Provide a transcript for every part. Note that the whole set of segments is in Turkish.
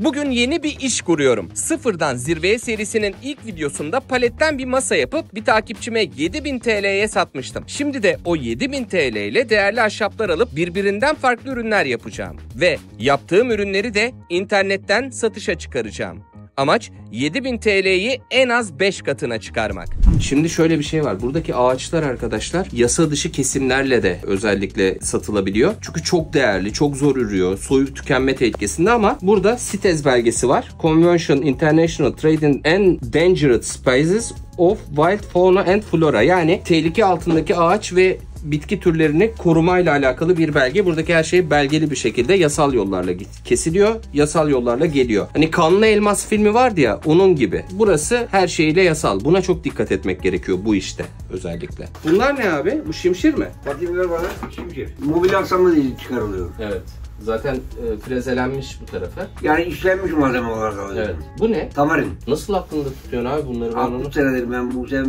Bugün yeni bir iş kuruyorum. Sıfırdan Zirveye serisinin ilk videosunda paletten bir masa yapıp bir takipçime 7000 TL'ye satmıştım. Şimdi de o 7000 TL ile değerli ahşaplar alıp birbirinden farklı ürünler yapacağım. Ve yaptığım ürünleri de internetten satışa çıkaracağım. Amaç 7000 TL'yi en az 5 katına çıkarmak. Şimdi şöyle bir şey var. Buradaki ağaçlar arkadaşlar yasa dışı kesimlerle de özellikle satılabiliyor. Çünkü çok değerli, çok zor ürüyor. Soyup tükenme tehlikesinde ama burada CITES belgesi var. Convention International Trading and Endangered Species of Wild Fauna and Flora. Yani tehlike altındaki ağaç ve bitki türlerini korumayla alakalı bir belge. Buradaki her şey belgeli bir şekilde yasal yollarla kesiliyor. Yasal yollarla geliyor. Hani Kanlı Elmas filmi vardı ya, onun gibi. Burası her şeyiyle yasal. Buna çok dikkat etmek gerekiyor bu işte özellikle. Bunlar ne abi? Bu şimşir mi? Bakayım bana, şimşir. Mobilya aksamı değil çıkarılıyor. Evet. Zaten frezelenmiş bu tarafı. Yani işlenmiş malzeme olarak alıyor. Evet. Bu ne? Tamarin. Nasıl aklında tutuyorsun abi bunları? 60 senedir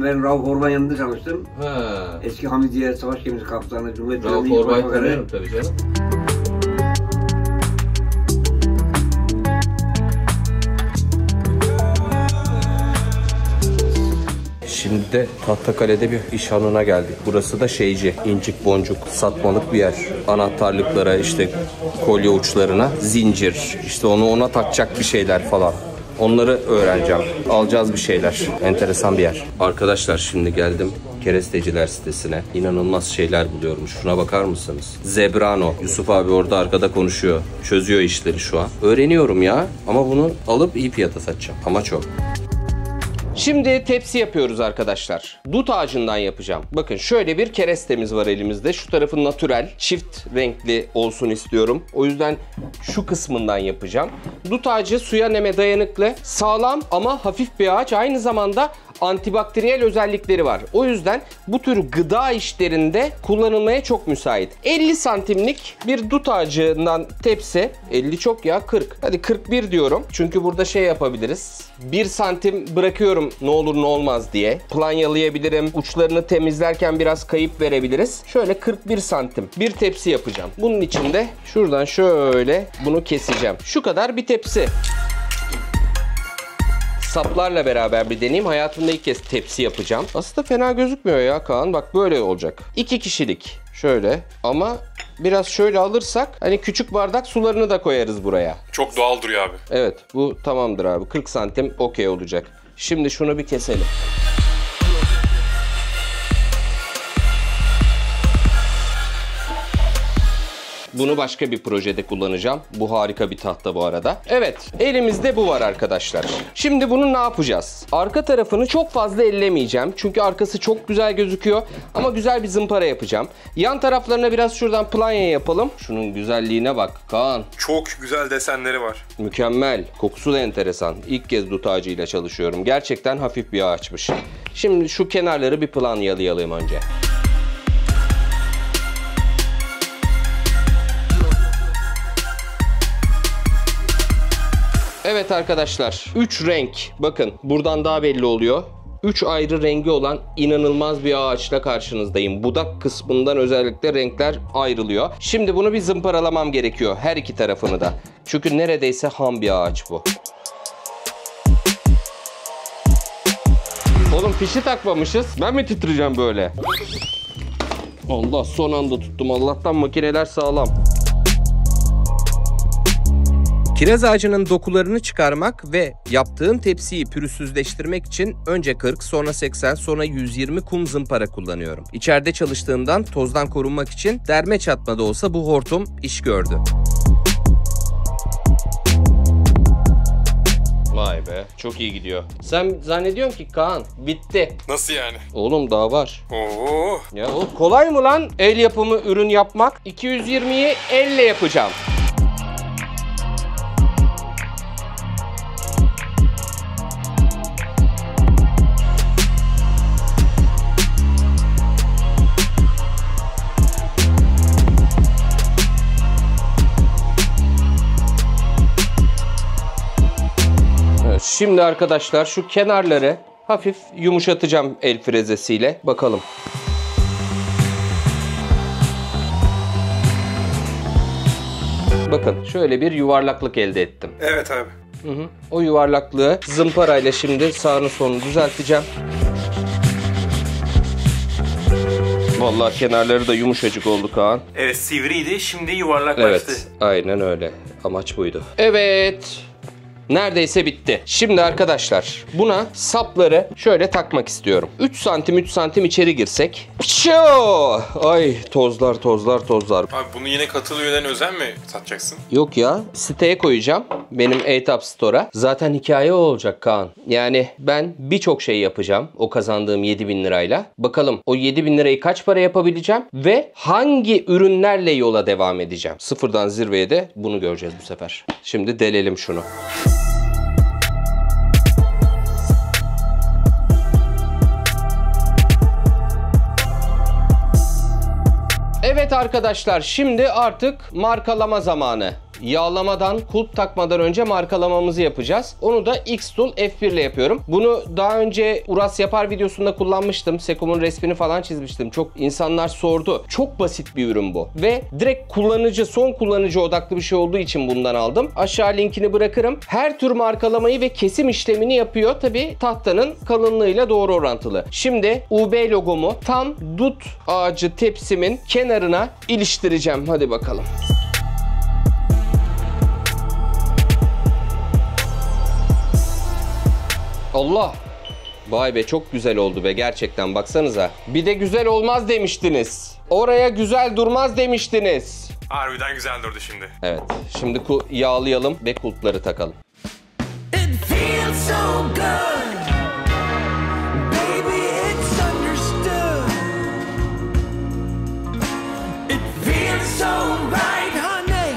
ben Rauf Orman yanında çalıştım. Ha. Eski Hamidiye Savaş Gemisi Kaptanı, Cumhuriyet Rauf Orman tanıyorum tabii canım. Şimdi de Tahtakale'de bir iş hanına geldik. Burası da şeyci, incik boncuk satmalık bir yer. Anahtarlıklara, işte kolye uçlarına zincir, işte ona takacak bir şeyler falan. Onları öğreneceğim. Alacağız bir şeyler. Enteresan bir yer. Arkadaşlar şimdi geldim keresteciler sitesine. İnanılmaz şeyler buluyorum. Şuna bakar mısınız? Zebrano. Yusuf abi orada arkada konuşuyor. Çözüyor işleri şu an. Öğreniyorum ya. Ama bunu alıp iyi fiyata satacağım. Amaç o. Şimdi tepsi yapıyoruz arkadaşlar. Dut ağacından yapacağım. Bakın şöyle bir kerestemiz var elimizde. Şu tarafı natürel, çift renkli olsun istiyorum. O yüzden şu kısmından yapacağım. Dut ağacı suya, neme dayanıklı, sağlam ama hafif bir ağaç. Aynı zamanda antibakteriyel özellikleri var. O yüzden bu tür gıda işlerinde kullanılmaya çok müsait. 50 santimlik bir dut ağacından tepsi. 50 çok ya, 40. Hadi 41 diyorum. Çünkü burada şey yapabiliriz. 1 santim bırakıyorum ne olur ne olmaz diye. Planyalayabilirim. Uçlarını temizlerken biraz kayıp verebiliriz. Şöyle 41 santim bir tepsi yapacağım. Bunun için de şuradan şöyle bunu keseceğim. Şu kadar bir tepsi. Saplarla beraber bir deneyeyim. Hayatımda ilk kez tepsi yapacağım. Aslında fena gözükmüyor ya Kaan. Bak böyle olacak. 2 kişilik. Şöyle. Ama biraz şöyle alırsak hani küçük bardak sularını da koyarız buraya. Çok doğal duruyor abi. Evet. Bu tamamdır abi. 40 santim okey olacak. Şimdi şunu bir keselim. Bunu başka bir projede kullanacağım. Bu harika bir tahta bu arada. Evet, elimizde bu var arkadaşlar. Şimdi bunu ne yapacağız? Arka tarafını çok fazla ellemeyeceğim. Çünkü arkası çok güzel gözüküyor. Ama güzel bir zımpara yapacağım. Yan taraflarına biraz şuradan planya yapalım. Şunun güzelliğine bak Kaan. Çok güzel desenleri var. Mükemmel. Kokusu da enteresan. İlk kez dut ağacıyla çalışıyorum. Gerçekten hafif bir ağaçmış. Şimdi şu kenarları bir planyalayalım önce. Evet arkadaşlar, 3 renk. Bakın buradan daha belli oluyor. 3 ayrı rengi olan inanılmaz bir ağaçla karşınızdayım. Budak kısmından özellikle renkler ayrılıyor. Şimdi bunu bir zımparalamam gerekiyor. Her iki tarafını da. Çünkü neredeyse ham bir ağaç bu. Oğlum fişi takmamışız. Ben mi titreyeceğim böyle? Allah, son anda tuttum. Allah'tan makineler sağlam. Kiraz ağacının dokularını çıkarmak ve yaptığım tepsiyi pürüzsüzleştirmek için önce 40, sonra 80, sonra 120 kum zımpara kullanıyorum. İçeride çalıştığımdan tozdan korunmak için derme çatma da olsa bu hortum iş gördü. Vay be, çok iyi gidiyor. Sen zannediyorsun ki Kaan bitti. Nasıl yani? Oğlum daha var. Oo. Ya o kolay mı lan el yapımı ürün yapmak? 220'yi elle yapacağım. Şimdi arkadaşlar şu kenarları hafif yumuşatacağım el frezesiyle. Bakalım. Bakın şöyle bir yuvarlaklık elde ettim. Evet abi. O yuvarlaklığı zımparayla şimdi sağını solunu düzelteceğim. Vallahi kenarları da yumuşacık oldu Kaan. Evet, sivriydi, şimdi yuvarlaklaştı. Evet, aynen öyle. Amaç buydu. Evet. Neredeyse bitti. Şimdi arkadaşlar buna sapları şöyle takmak istiyorum. 3 santim 3 santim içeri girsek. Pişoo! Ay tozlar. Abi bunu yine katıl üyelerine özel mi satacaksın? Yok ya, siteye koyacağım. Benim A-Top Store'a. Zaten hikaye o olacak Kaan. Yani ben birçok şey yapacağım o kazandığım 7.000 lirayla. Bakalım o 7.000 lirayı kaç para yapabileceğim ve hangi ürünlerle yola devam edeceğim. Sıfırdan zirveye de bunu göreceğiz bu sefer. Şimdi delelim şunu. Evet arkadaşlar, şimdi artık markalama zamanı. Yağlamadan, kulp takmadan önce markalamamızı yapacağız. Onu da X-Tool F1 ile yapıyorum. Bunu daha önce Uras Yapar videosunda kullanmıştım. Sekum'un resmini falan çizmiştim. Çok insanlar sordu. Çok basit bir ürün bu. Ve direkt kullanıcı, son kullanıcı odaklı bir şey olduğu için bundan aldım. Aşağı linkini bırakırım. Her tür markalamayı ve kesim işlemini yapıyor. Tabii tahtanın kalınlığıyla doğru orantılı. Şimdi UB logomu tam dut ağacı tepsimin kenarına iliştireceğim. Hadi bakalım. Allah! Vay be, çok güzel oldu be gerçekten, baksanıza. Bir de güzel olmaz demiştiniz. Oraya güzel durmaz demiştiniz. Harbiden güzel durdu şimdi. Evet, şimdi yağlayalım ve kulpları takalım. It feels so good. Baby, it's understood. It feels so right, honey,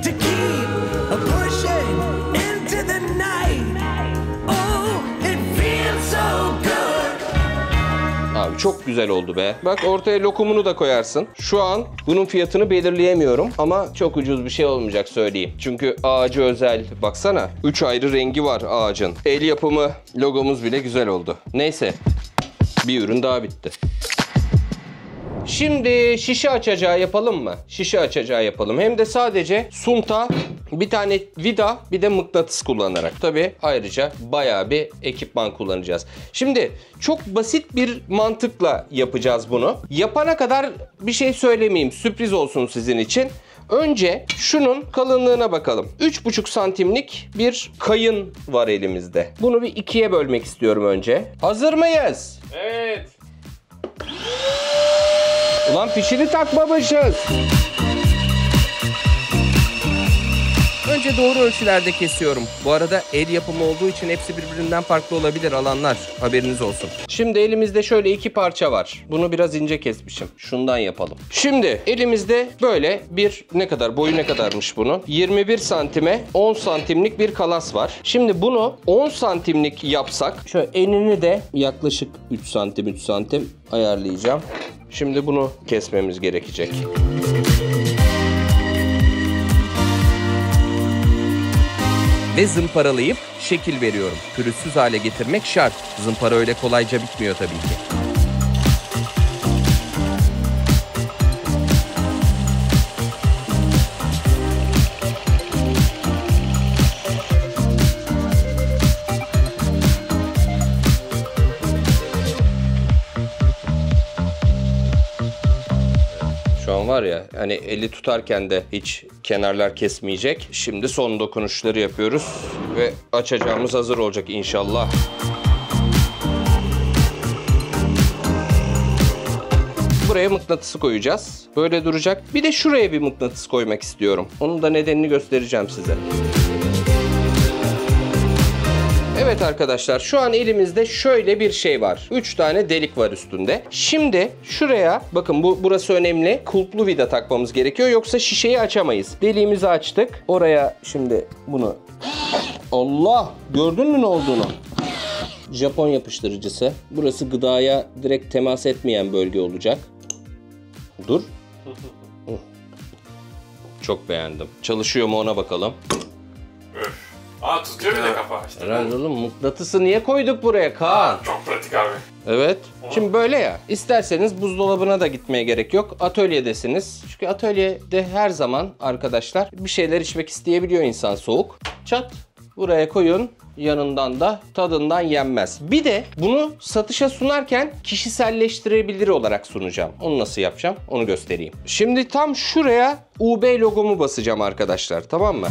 to keep pushing into the night. Oh, it feels so good. Abi çok güzel oldu be. Bak, ortaya lokumunu da koyarsın. Şu an bunun fiyatını belirleyemiyorum ama çok ucuz bir şey olmayacak, söyleyeyim. Çünkü ağacı özel. Baksana, 3 ayrı rengi var ağacın. El yapımı logomuz bile güzel oldu. Neyse, bir ürün daha bitti. Şimdi şişe açacağı yapalım mı? Şişe açacağı yapalım. Hem de sadece sunta, bir tane vida, bir de mıknatıs kullanarak. Tabii ayrıca bayağı bir ekipman kullanacağız. Şimdi çok basit bir mantıkla yapacağız bunu. Yapana kadar bir şey söylemeyeyim. Sürpriz olsun sizin için. Önce şunun kalınlığına bakalım. 3,5 santimlik bir kayın var elimizde. Bunu bir ikiye bölmek istiyorum önce. Hazır mıyız? Evet. Ulan fişini takmamışız. Önce doğru ölçülerde kesiyorum. Bu arada el yapımı olduğu için hepsi birbirinden farklı olabilir alanlar. Haberiniz olsun. Şimdi elimizde şöyle 2 parça var. Bunu biraz ince kesmişim. Şundan yapalım. Şimdi elimizde böyle bir, ne kadar boyu, ne kadarmış bunun? 21 santime 10 santimlik bir kalas var. Şimdi bunu 10 santimlik yapsak, şöyle enini de yaklaşık 3 santim ayarlayacağım. Şimdi bunu kesmemiz gerekecek. Ve zımparalayıp şekil veriyorum. Pürüzsüz hale getirmek şart. Zımpara öyle kolayca bitmiyor tabii ki. Şu an var ya, hani eli tutarken de hiç kenarlar kesmeyecek. Şimdi son dokunuşları yapıyoruz ve açacağımız hazır olacak inşallah. Buraya mıknatısı koyacağız. Böyle duracak. Bir de şuraya bir mıknatıs koymak istiyorum. Onun da nedenini göstereceğim size. Evet arkadaşlar, şu an elimizde şöyle bir şey var. 3 tane delik var üstünde. Şimdi şuraya bakın, burası önemli. Kulplu vida takmamız gerekiyor, yoksa şişeyi açamayız. Deliğimizi açtık. Oraya şimdi bunu... Allah! Gördün mü ne olduğunu? Japon yapıştırıcısı. Burası gıdaya direkt temas etmeyen bölge olacak. Dur. Çok beğendim. Çalışıyor mu ona bakalım. Aa, tutuyor bir de kapağı işte. Herhalde oğlum, mıknatısı niye koyduk buraya Kaan? Çok pratik abi. Evet. Şimdi böyle ya. İsterseniz buzdolabına da gitmeye gerek yok. Atölyedesiniz. Çünkü atölyede her zaman arkadaşlar bir şeyler içmek isteyebiliyor insan, soğuk. Çat. Buraya koyun. Yanından da tadından yenmez. Bir de bunu satışa sunarken kişiselleştirebilir olarak sunacağım. Onu nasıl yapacağım? Onu göstereyim. Şimdi tam şuraya UB logomu basacağım arkadaşlar. Tamam mı?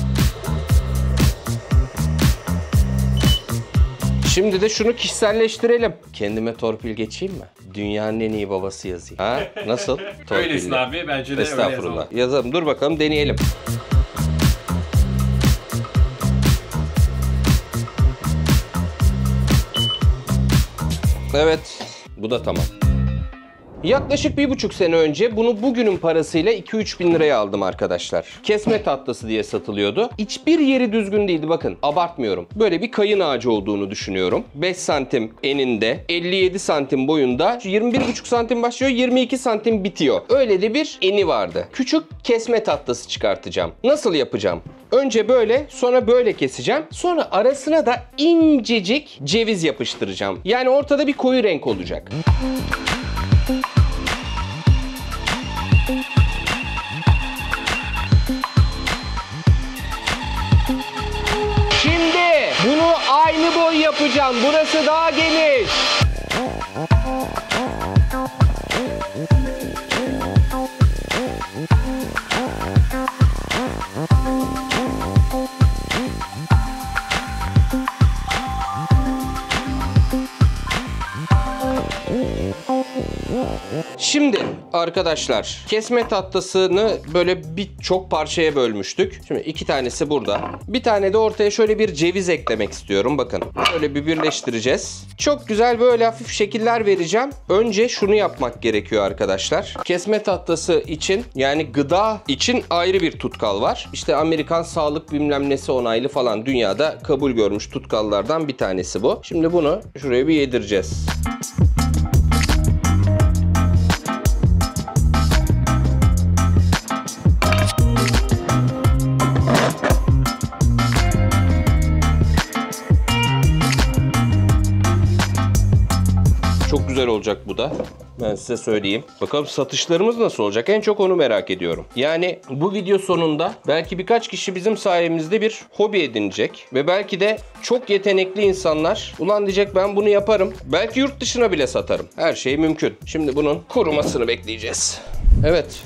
Şimdi de şunu kişiselleştirelim. Kendime torpil geçeyim mi? Dünyanın en iyi babası yazayım. Ha? Nasıl? Öylesin abi. Bence de öyle Estağfurullah. yazalım. Yazalım. Dur bakalım deneyelim. Evet. Bu da tamam. Yaklaşık 1,5 sene önce bunu bugünün parasıyla 2-3 bin liraya aldım arkadaşlar. Kesme tatlısı diye satılıyordu. Hiçbir yeri düzgün değildi, bakın abartmıyorum. Böyle bir kayın ağacı olduğunu düşünüyorum. 5 santim eninde, 57 santim boyunda, 21,5 santim başlıyor, 22 santim bitiyor. Öyle de bir eni vardı. Küçük kesme tatlısı çıkartacağım. Nasıl yapacağım? Önce böyle, sonra böyle keseceğim. Sonra arasına da incecik ceviz yapıştıracağım. Yani ortada bir koyu renk olacak. Şimdi bunu aynı boy yapacağım. Burası daha geniş. Şimdi arkadaşlar kesme tatlısını böyle çok parçaya bölmüştük. Şimdi 2 tanesi burada. Bir tane de ortaya şöyle bir ceviz eklemek istiyorum. Bakın böyle bir birleştireceğiz. Çok güzel böyle hafif şekiller vereceğim. Önce şunu yapmak gerekiyor arkadaşlar. Kesme tatlısı için, yani gıda için ayrı bir tutkal var. İşte Amerikan sağlık bilmem nesi onaylı falan, dünyada kabul görmüş tutkallardan bir tanesi bu. Şimdi bunu şuraya bir yedireceğiz. Çok güzel olacak bu da. Ben size söyleyeyim. Bakalım satışlarımız nasıl olacak? En çok onu merak ediyorum. Yani bu video sonunda belki birkaç kişi bizim sayemizde bir hobi edinecek. Ve belki de çok yetenekli insanlar, ulan diyecek ben bunu yaparım. Belki yurt dışına bile satarım. Her şey mümkün. Şimdi bunun kurumasını bekleyeceğiz. Evet.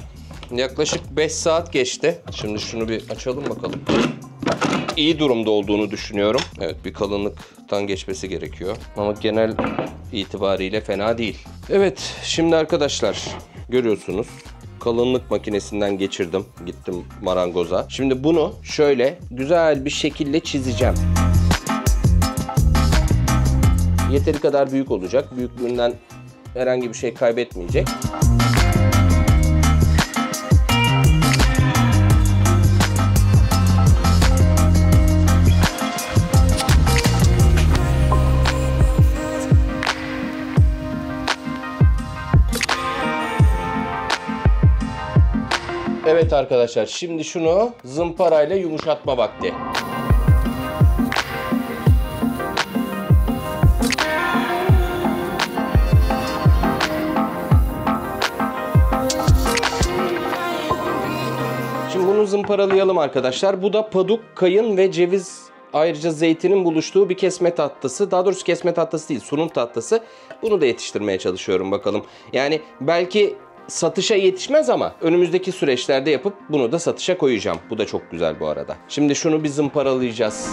Yaklaşık 5 saat geçti. Şimdi şunu bir açalım bakalım. İyi durumda olduğunu düşünüyorum. Evet, bir kalınlıktan geçmesi gerekiyor. Ama genel itibariyle fena değil. Evet, şimdi arkadaşlar görüyorsunuz. Kalınlık makinesinden geçirdim. Gittim marangoza. Şimdi bunu şöyle güzel bir şekilde çizeceğim. Yeteri kadar büyük olacak. Büyüklüğünden herhangi bir şey kaybetmeyecek. Evet arkadaşlar, şimdi şunu zımparayla yumuşatma vakti. Şimdi bunu zımparalayalım arkadaşlar. Bu da paduk, kayın ve ceviz, ayrıca zeytinin buluştuğu bir kesme tatlısı. Daha doğrusu kesme tatlısı değil, sunum tatlısı. Bunu da yetiştirmeye çalışıyorum bakalım. Yani belki satışa yetişmez ama önümüzdeki süreçlerde yapıp bunu da satışa koyacağım. Bu da çok güzel bu arada. Şimdi şunu bir zımparalayacağız.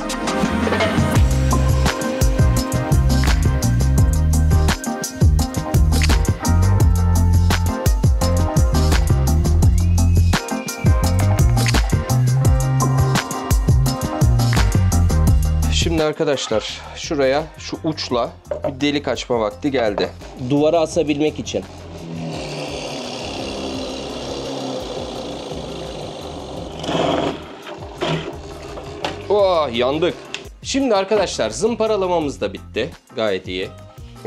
Şimdi arkadaşlar şuraya şu uçla bir delik açma vakti geldi. Duvara asabilmek için. Oh, yandık. Şimdi arkadaşlar zımparalamamız da bitti. Gayet iyi.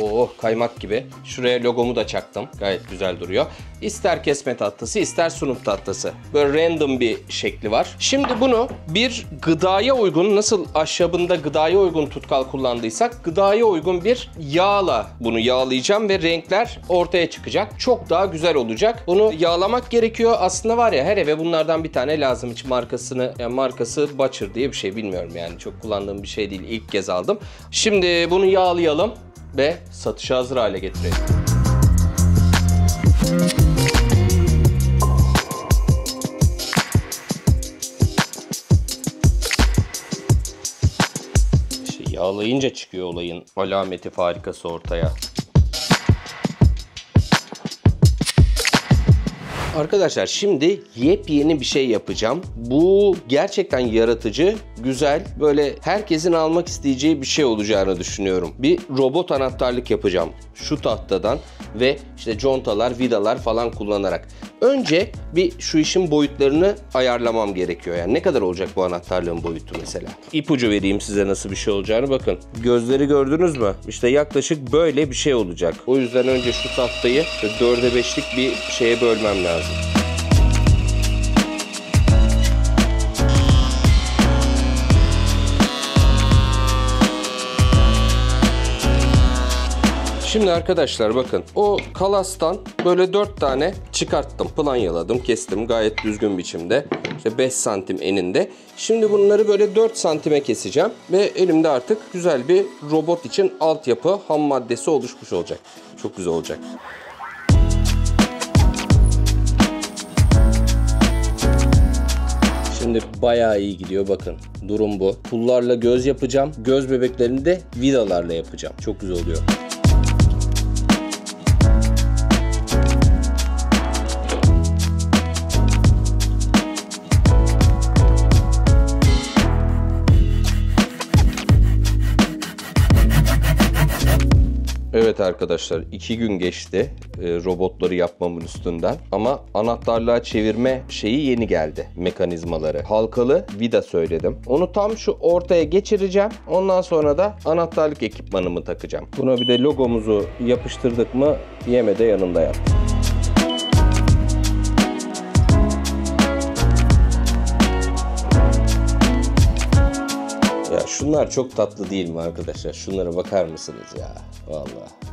Oh, kaymak gibi. Şuraya logomu da çaktım. Gayet güzel duruyor. İster kesme tahtası, ister sunum tahtası. Böyle random bir şekli var. Şimdi bunu bir gıdaya uygun, nasıl ahşabında gıdaya uygun tutkal kullandıysak, gıdaya uygun bir yağla bunu yağlayacağım ve renkler ortaya çıkacak. Çok daha güzel olacak. Bunu yağlamak gerekiyor. Aslında var ya, her eve bunlardan bir tane lazım. Hiç markasını, yani markası Butcher diye bir şey, bilmiyorum yani. Çok kullandığım bir şey değil. İlk kez aldım. Şimdi bunu yağlayalım ve satışa hazır hale getirelim. İşte yağlayınca çıkıyor olayın alameti farikası ortaya. Arkadaşlar şimdi yepyeni bir şey yapacağım. Bu gerçekten yaratıcı, güzel, böyle herkesin almak isteyeceği bir şey olacağını düşünüyorum. Bir robot anahtarlık yapacağım şu tahtadan ve işte contalar, vidalar falan kullanarak. Önce bir şu işin boyutlarını ayarlamam gerekiyor. Yani ne kadar olacak bu anahtarlığın boyutu mesela? İpucu vereyim size nasıl bir şey olacağını. Bakın, gözleri gördünüz mü? İşte yaklaşık böyle bir şey olacak. O yüzden önce şu tahtayı 4'e 5'lik bir şeye bölmem lazım. Şimdi arkadaşlar bakın, o kalastan böyle 4 tane çıkarttım. Planyaladım, kestim gayet düzgün biçimde. İşte 5 santim eninde. Şimdi bunları böyle 4 santime keseceğim. Ve elimde artık güzel bir robot için altyapı, ham maddesi oluşmuş olacak. Çok güzel olacak. Şimdi bayağı iyi gidiyor, bakın. Durum bu. Pullarla göz yapacağım. Göz bebeklerini de vidalarla yapacağım. Çok güzel oluyor. Evet arkadaşlar, 2 gün geçti robotları yapmamın üstünden ama anahtarlığa çevirme şeyi yeni geldi, mekanizmaları. Halkalı vida söyledim. Onu tam şu ortaya geçireceğim. Ondan sonra da anahtarlık ekipmanımı takacağım. Buna bir de logomuzu yapıştırdık mı yeme de yanında yap. Ya şunlar çok tatlı değil mi arkadaşlar? Şunlara bakar mısınız ya? Vallahi.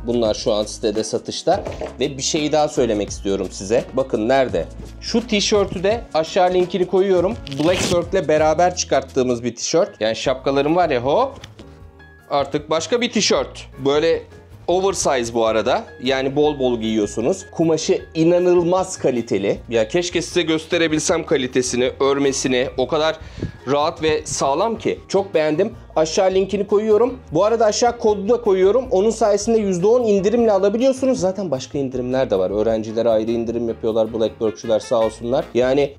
Bunlar şu an sitede satışta ve bir şey daha söylemek istiyorum size. Bakın nerede? Şu tişörtü de aşağı linkini koyuyorum. Blackbird ile beraber çıkarttığımız bir tişört. Yani şapkalarım var ya, hop. Artık başka bir tişört. Böyle oversize bu arada. Yani bol bol giyiyorsunuz. Kumaşı inanılmaz kaliteli. Ya keşke size gösterebilsem kalitesini, örmesini. O kadar rahat ve sağlam ki. Çok beğendim. Aşağı linkini koyuyorum. Bu arada aşağı kodu da koyuyorum. Onun sayesinde %10 indirimle alabiliyorsunuz. Zaten başka indirimler de var. Öğrencilere ayrı indirim yapıyorlar Blackbird'çüler sağ olsunlar. Yani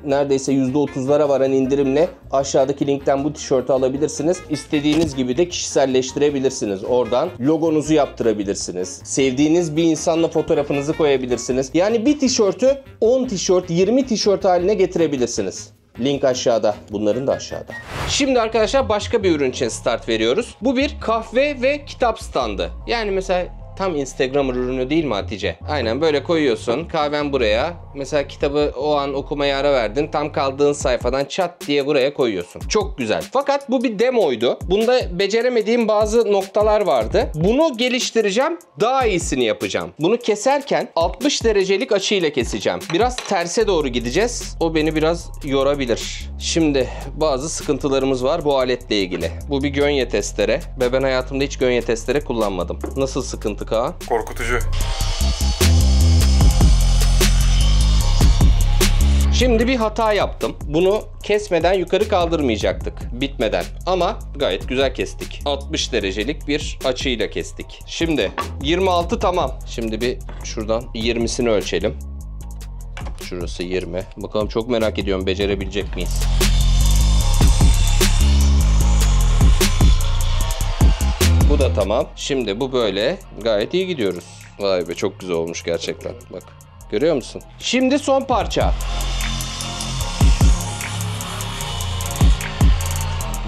neredeyse %30'lara varan indirimle aşağıdaki linkten bu tişörtü alabilirsiniz. İstediğiniz gibi de kişiselleştirebilirsiniz. Oradan logonuzu yaptırabilirsiniz. Sevdiğiniz bir insanla fotoğrafınızı koyabilirsiniz. Yani bir tişörtü 10 tişört, 20 tişört haline getirebilirsiniz. Link aşağıda. Bunların da aşağıda. Şimdi arkadaşlar başka bir ürün için start veriyoruz. Bu bir kahve ve kitap standı. Yani mesela tam Instagram ürünü değil mi Hatice? Aynen böyle koyuyorsun. Kahven buraya. Mesela kitabı o an okumaya ara verdin. Tam kaldığın sayfadan çat diye buraya koyuyorsun. Çok güzel. Fakat bu bir demoydu. Bunda beceremediğim bazı noktalar vardı. Bunu geliştireceğim. Daha iyisini yapacağım. Bunu keserken 60 derecelik açıyla keseceğim. Biraz terse doğru gideceğiz. O beni biraz yorabilir. Şimdi bazı sıkıntılarımız var bu aletle ilgili. Bu bir gönye testere ve ben hayatımda hiç gönye testere kullanmadım. Nasıl sıkıntı Kaan? Korkutucu. Şimdi bir hata yaptım. Bunu kesmeden yukarı kaldırmayacaktık. Bitmeden. Ama gayet güzel kestik. 60 derecelik bir açıyla kestik. Şimdi 26 tamam. Şimdi bir şuradan 20'sini ölçelim. Şurası 20. Bakalım, çok merak ediyorum becerebilecek miyiz? Bu da tamam. Şimdi bu böyle. Gayet iyi gidiyoruz. Vay be, çok güzel olmuş gerçekten. Bak. Görüyor musun? Şimdi son parça.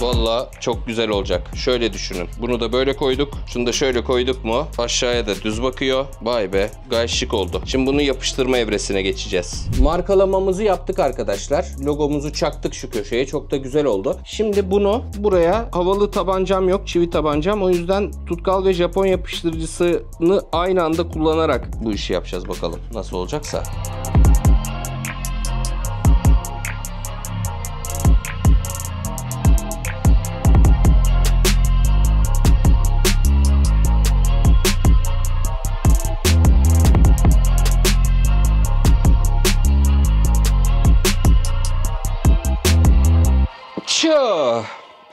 Vallahi çok güzel olacak. Şöyle düşünün. Bunu da böyle koyduk. Şunu da şöyle koyduk mu? Aşağıya da düz bakıyor. Vay be. Gayet şık oldu. Şimdi bunu yapıştırma evresine geçeceğiz. Markalamamızı yaptık arkadaşlar. Logomuzu çaktık şu köşeye. Çok da güzel oldu. Şimdi bunu buraya, havalı tabancam yok. Çivi tabancam. O yüzden tutkal ve Japon yapıştırıcısını aynı anda kullanarak bu işi yapacağız. Bakalım nasıl olacaksa.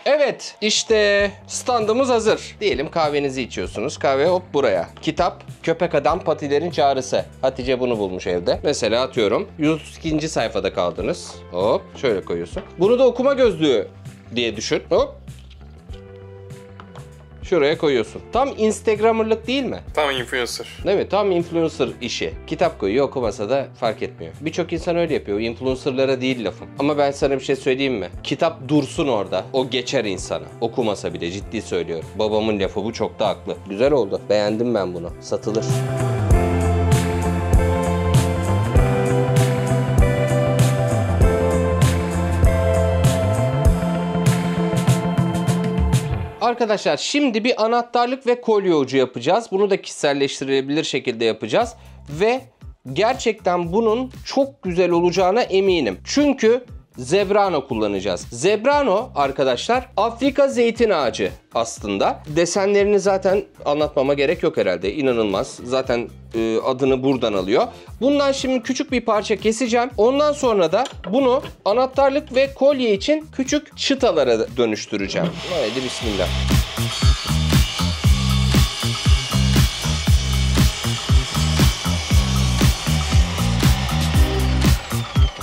Evet, işte standımız hazır. Diyelim kahvenizi içiyorsunuz. Kahve hop buraya. Kitap, Köpek Adam Patilerin Çağrısı. Hatice bunu bulmuş evde. Mesela atıyorum 132. sayfada kaldınız. Hop şöyle koyuyorsun. Bunu da okuma gözlüğü diye düşün. Hop. Şuraya koyuyorsun. Tam Instagrammer'lık değil mi? Tam influencer. Evet, tam influencer işi. Kitap koyuyor, okumasa da fark etmiyor. Birçok insan öyle yapıyor. Influencer'lara değil lafım. Ama ben sana bir şey söyleyeyim mi? Kitap dursun orada. O geçer insana. Okumasa bile, ciddi söylüyorum. Babamın lafı bu, çok da haklı. Güzel oldu. Beğendim ben bunu. Satılır. Arkadaşlar şimdi bir anahtarlık ve kolye ucu yapacağız. Bunu da kişiselleştirilebilir şekilde yapacağız. Ve gerçekten bunun çok güzel olacağına eminim. Çünkü Zebrano kullanacağız. Zebrano arkadaşlar Afrika zeytin ağacı aslında. Desenlerini zaten anlatmama gerek yok herhalde. İnanılmaz. Zaten adını buradan alıyor. Bundan şimdi küçük bir parça keseceğim. Ondan sonra da bunu anahtarlık ve kolye için küçük çıtalara dönüştüreceğim. Haydi bismillah.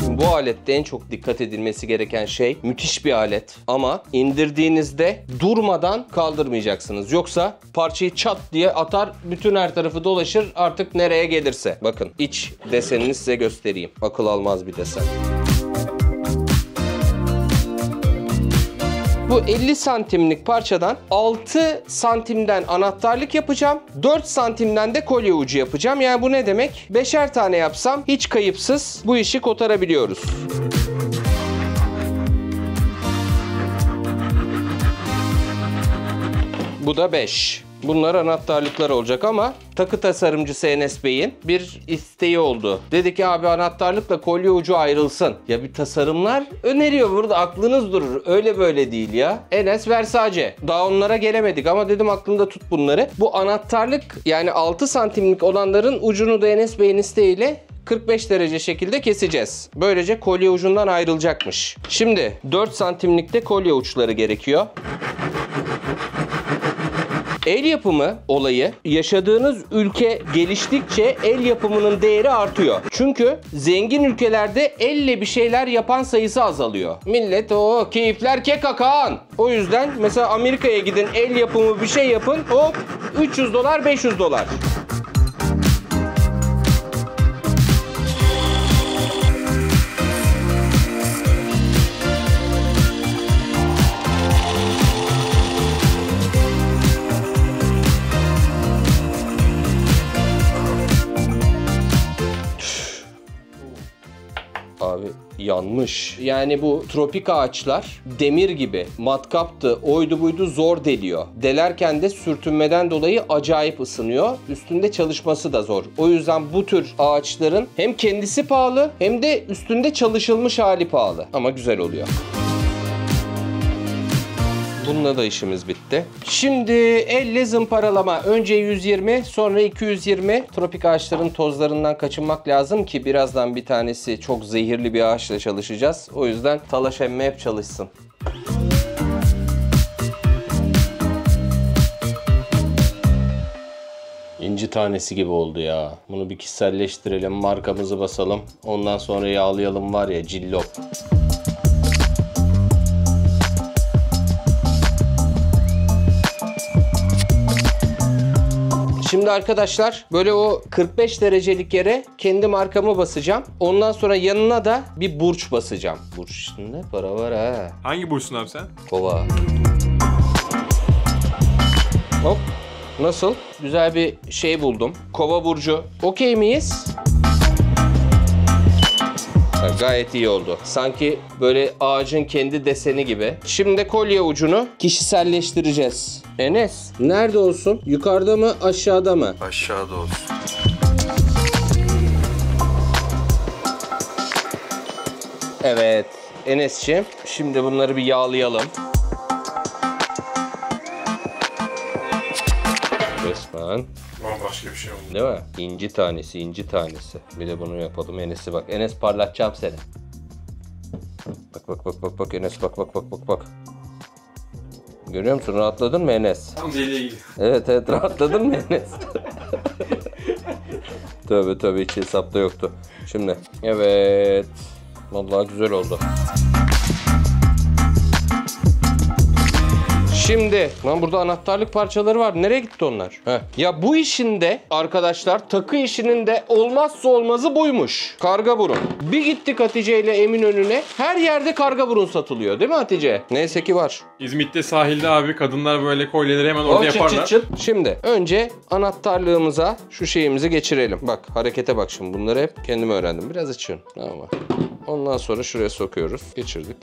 Bu alette en çok dikkat edilmesi gereken şey, müthiş bir alet ama indirdiğinizde durmadan kaldırmayacaksınız. Yoksa parçayı çat diye atar, bütün her tarafı dolaşır, artık nereye gelirse. Bakın iç desenini size göstereyim. Akıl almaz bir desen. Bu 50 santimlik parçadan 6 santimden anahtarlık yapacağım. 4 santimden de kolye ucu yapacağım. Yani bu ne demek? 5'er tane yapsam hiç kayıpsız bu işi kotarabiliyoruz. Bu da 5. Bunlar anahtarlıklar olacak ama takı tasarımcısı Enes Bey'in bir isteği oldu. Dedi ki abi anahtarlıkla kolye ucu ayrılsın. Ya bir tasarımlar öneriyor burada, aklınız durur. Öyle böyle değil ya. Enes Versace. Daha onlara gelemedik ama dedim aklında tut bunları. Bu anahtarlık yani 6 santimlik olanların ucunu da Enes Bey'in isteğiyle 45 derece şekilde keseceğiz. Böylece kolye ucundan ayrılacakmış. Şimdi 4 santimlikte kolye uçları gerekiyor. El yapımı olayı, yaşadığınız ülke geliştikçe el yapımının değeri artıyor. Çünkü zengin ülkelerde elle bir şeyler yapan sayısı azalıyor. Millet o keyifler kekakan. O yüzden mesela Amerika'ya gidin, el yapımı bir şey yapın, hop $300 $500. Abi yanmış. Yani bu tropik ağaçlar demir gibi, matkaptı, oydu buydu zor deliyor. Delerken de sürtünmeden dolayı acayip ısınıyor. Üstünde çalışması da zor. O yüzden bu tür ağaçların hem kendisi pahalı hem de üstünde çalışılmış hali pahalı. Ama güzel oluyor. Bununla da işimiz bitti. Şimdi elle zımparalama. Önce 120, sonra 220. Tropik ağaçların tozlarından kaçınmak lazım ki birazdan bir tanesi çok zehirli bir ağaçla çalışacağız. O yüzden talaş emme hep çalışsın. İnci tanesi gibi oldu ya. Bunu bir kişiselleştirelim, markamızı basalım. Ondan sonra yağlayalım var ya, cillop. Şimdi arkadaşlar böyle o 45 derecelik yere kendi markamı basacağım. Ondan sonra yanına da bir burç basacağım. Burç üstünde para var ha. Hangi burçsun abi sen? Kova. Hop. Nasıl? Güzel bir şey buldum. Kova burcu. Okey miyiz? Gayet iyi oldu. Sanki böyle ağacın kendi deseni gibi. Şimdi kolye ucunu kişiselleştireceğiz. Enes, nerede olsun? Yukarıda mı, aşağıda mı? Aşağıda olsun. Evet. Enes'ciğim, şimdi bunları bir yağlayalım. Resmen. Bambaşka bir şey oldu. Değil mi? İnci tanesi, inci tanesi. Bir de bunu yapalım. Enes'i bak. Enes, parlatacağım seni. Bak Enes, bak. Görüyor musun? Rahatladın mı Enes? Tam deliye gidiyor. Evet, rahatladın mı Enes? Tövbe hiç hesapta yoktu. Şimdi evet. Vallahi güzel oldu. Şimdi lan burada anahtarlık parçaları var. Nereye gitti onlar? Heh. Ya bu işin de arkadaşlar takı işinin de olmazsa olmazı buymuş. Karga burun. Bir gittik Hatice ile Eminönü'ne. Her yerde karga burun satılıyor değil mi Hatice? Neyse ki var. İzmit'te sahilde abi kadınlar böyle kolyeleri hemen orada yaparlar. Çıt. Şimdi önce anahtarlığımıza şu şeyimizi geçirelim. Bak harekete bak şimdi. Bunları hep kendim öğrendim. Biraz açıyorum. Tamam mı? Ondan sonra şuraya sokuyoruz. Geçirdik.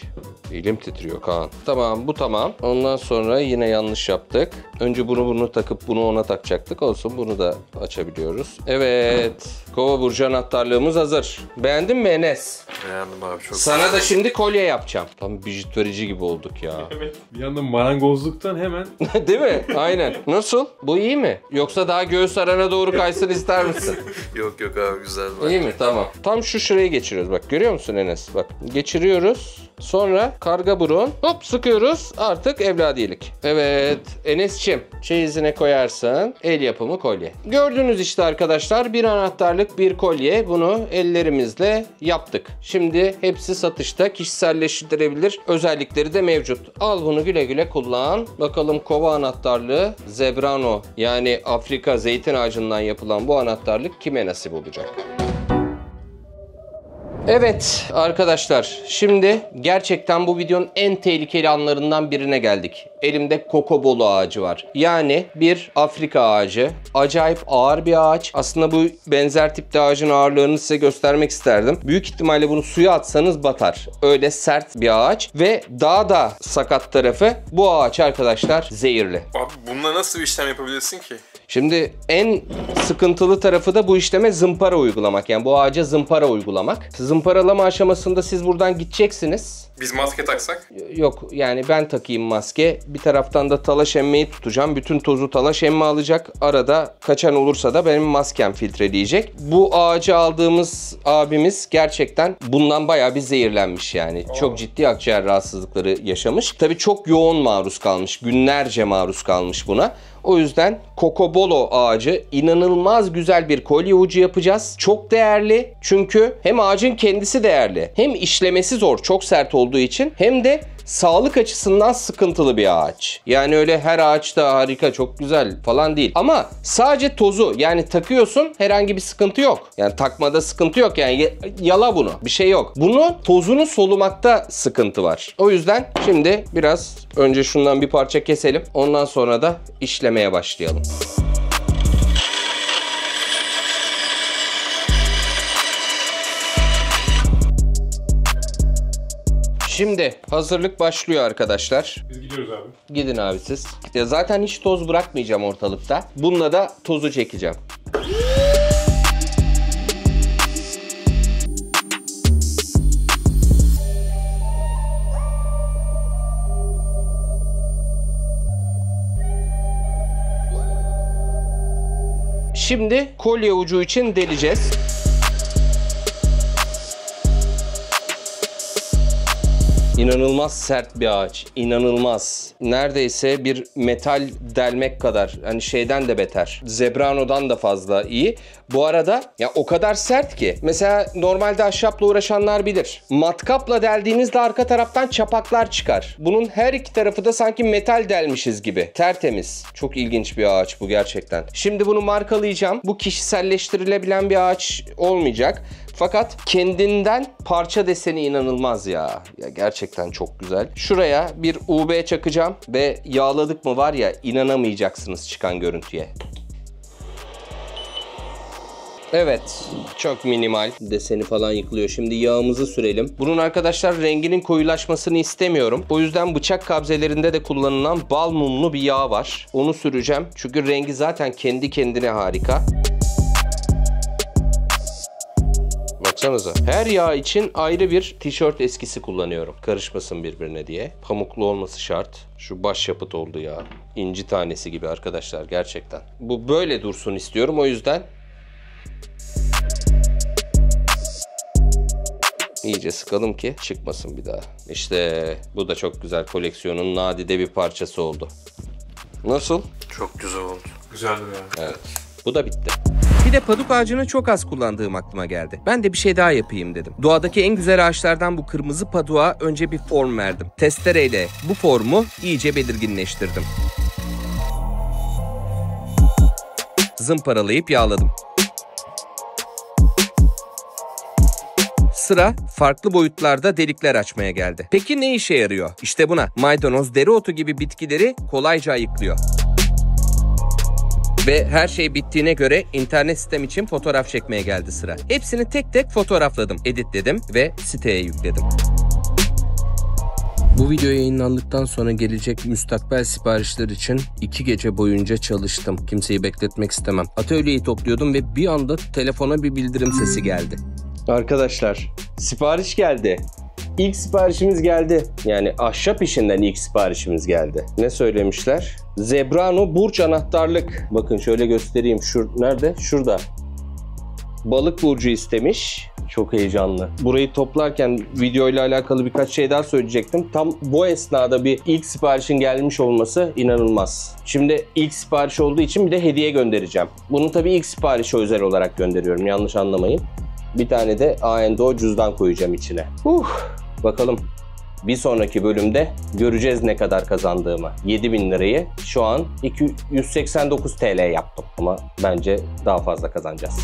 Elim titriyor Kaan. Tamam, bu tamam. Ondan sonra yine yanlış yaptık. Önce bunu takıp bunu ona takacaktık. Olsun, bunu da açabiliyoruz. Evet. Kova burcu anahtarlığımız hazır. Beğendin mi Enes? Beğendim abi çok. Sana da şimdi kolye yapacağım. Tam bijuterici gibi olduk ya. Evet. Bir anda marangozluktan hemen. Değil mi? Aynen. Nasıl? Bu iyi mi? Yoksa daha göğüs arana doğru kaysın ister misin? Yok abi güzel. İyi mi? Tamam. Tam şu şuraya geçiriyoruz. Bak görüyor musun Enes? Bak geçiriyoruz. Sonra karga burun. Hop sıkıyoruz. Artık evladiyelik. Evet. Enes'ciğim çeyizine koyarsın. El yapımı kolye. Gördünüz işte arkadaşlar. Bir anahtarlık, bir kolye. Bunu ellerimizle yaptık. Şimdi hepsi satışta. Kişiselleştirilebilir özellikleri de mevcut. Al bunu güle güle kullan. Bakalım kova anahtarlığı Zebrano yani Afrika zeytin ağacından yapılan bu anahtarlık kime nasip olacak? Evet arkadaşlar, şimdi gerçekten bu videonun en tehlikeli anlarından birine geldik. Elimde kokobolu ağacı var. Yani bir Afrika ağacı. Acayip ağır bir ağaç. Aslında bu benzer tipte ağacın ağırlığını size göstermek isterdim. Büyük ihtimalle bunu suya atsanız batar. Öyle sert bir ağaç ve daha da sakat tarafı bu ağaç arkadaşlar zehirli. Abi bununla nasıl bir işlem yapabilirsin ki? Şimdi en sıkıntılı tarafı da bu işleme zımpara uygulamak. Yani bu ağaca zımpara uygulamak. Zımparalama aşamasında siz buradan gideceksiniz. Biz maske taksak? Yok yani ben takayım maske. Bir taraftan da talaş emmeyi tutacağım. Bütün tozu talaş emme alacak. Arada kaçan olursa da benim maskem filtreleyecek. Bu ağacı aldığımız abimiz gerçekten bundan bayağı bir zehirlenmiş yani. Çok ciddi akciğer rahatsızlıkları yaşamış. Tabii çok yoğun maruz kalmış. Günlerce maruz kalmış buna. O yüzden kokobolo ağacı inanılmaz güzel bir kolye ucu yapacağız. Çok değerli çünkü hem ağacın kendisi değerli hem işlemesi zor, çok sert olduğu için hem de sağlık açısından sıkıntılı bir ağaç. Yani öyle her ağaç da harika, çok güzel falan değil. Ama sadece tozu yani takıyorsun herhangi bir sıkıntı yok. Yani takmada sıkıntı yok yani yala bunu. Bir şey yok. Bunun tozunu solumakta sıkıntı var. O yüzden şimdi biraz önce şundan bir parça keselim. Ondan sonra da işlemeye başlayalım. Şimdi hazırlık başlıyor arkadaşlar. Biz gidiyoruz abi. Gidin abi siz. Ya zaten hiç toz bırakmayacağım ortalıkta. Bununla da tozu çekeceğim. Şimdi kolye ucu için deleceğiz. İnanılmaz sert bir ağaç. İnanılmaz. Neredeyse bir metal delmek kadar. Hani şeyden de beter. Zebrano'dan da fazla iyi. Bu arada ya o kadar sert ki. Mesela normalde ahşapla uğraşanlar bilir. Matkapla deldiğinizde arka taraftan çapaklar çıkar. Bunun her iki tarafı da sanki metal delmişiz gibi. Tertemiz. Çok ilginç bir ağaç bu gerçekten. Şimdi bunu markalayacağım. Bu kişiselleştirilebilen bir ağaç olmayacak. Fakat kendinden parça deseni inanılmaz ya. Ya gerçekten çok güzel. Şuraya bir UV çakacağım ve yağladık mı var ya inanamayacaksınız çıkan görüntüye. Evet, çok minimal. Deseni falan yıkılıyor. Şimdi yağımızı sürelim. Bunun arkadaşlar renginin koyulaşmasını istemiyorum. O yüzden bıçak kabzelerinde de kullanılan bal mumlu bir yağ var. Onu süreceğim. Çünkü rengi zaten kendi kendine harika. Baksanıza. Her yağ için ayrı bir tişört eskisi kullanıyorum. Karışmasın birbirine diye. Pamuklu olması şart. Şu başyapıt oldu ya. İnci tanesi gibi arkadaşlar gerçekten. Bu böyle dursun istiyorum o yüzden. İyice sıkalım ki çıkmasın bir daha. İşte bu da çok güzel koleksiyonun nadide bir parçası oldu. Nasıl? Çok güzel oldu. Güzel duruyor. Evet. Bu da bitti. Bir de paduk ağacını çok az kullandığım aklıma geldi. Ben de bir şey daha yapayım dedim. Doğadaki en güzel ağaçlardan bu kırmızı paduğa önce bir form verdim. Testereyle bu formu iyice belirginleştirdim. Zımparalayıp yağladım. Sıra farklı boyutlarda delikler açmaya geldi. Peki ne işe yarıyor? İşte buna maydanoz, dereotu gibi bitkileri kolayca ayıklıyor. Ve her şey bittiğine göre internet sitem için fotoğraf çekmeye geldi sıra. Hepsini tek tek fotoğrafladım, editledim ve siteye yükledim. Bu video yayınlandıktan sonra gelecek müstakbel siparişler için 2 gece boyunca çalıştım. Kimseyi bekletmek istemem. Atölyeyi topluyordum ve bir anda telefona bir bildirim sesi geldi. Arkadaşlar, sipariş geldi. İlk siparişimiz geldi. Yani ahşap işinden ilk siparişimiz geldi. Ne söylemişler? Zebrano burç anahtarlık. Bakın şöyle göstereyim. Nerede? Şurada. Balık burcu istemiş. Çok heyecanlı. Burayı toplarken videoyla alakalı birkaç şey daha söyleyecektim. Tam bu esnada bir ilk siparişin gelmiş olması inanılmaz. Şimdi ilk sipariş olduğu için bir de hediye göndereceğim. Bunu tabii ilk siparişe özel olarak gönderiyorum. Yanlış anlamayın. Bir tane de A&O cüzdan koyacağım içine. Bakalım bir sonraki bölümde göreceğiz ne kadar kazandığımı. 7.000 lirayı şu an 189 TL yaptım. Ama bence daha fazla kazanacağız.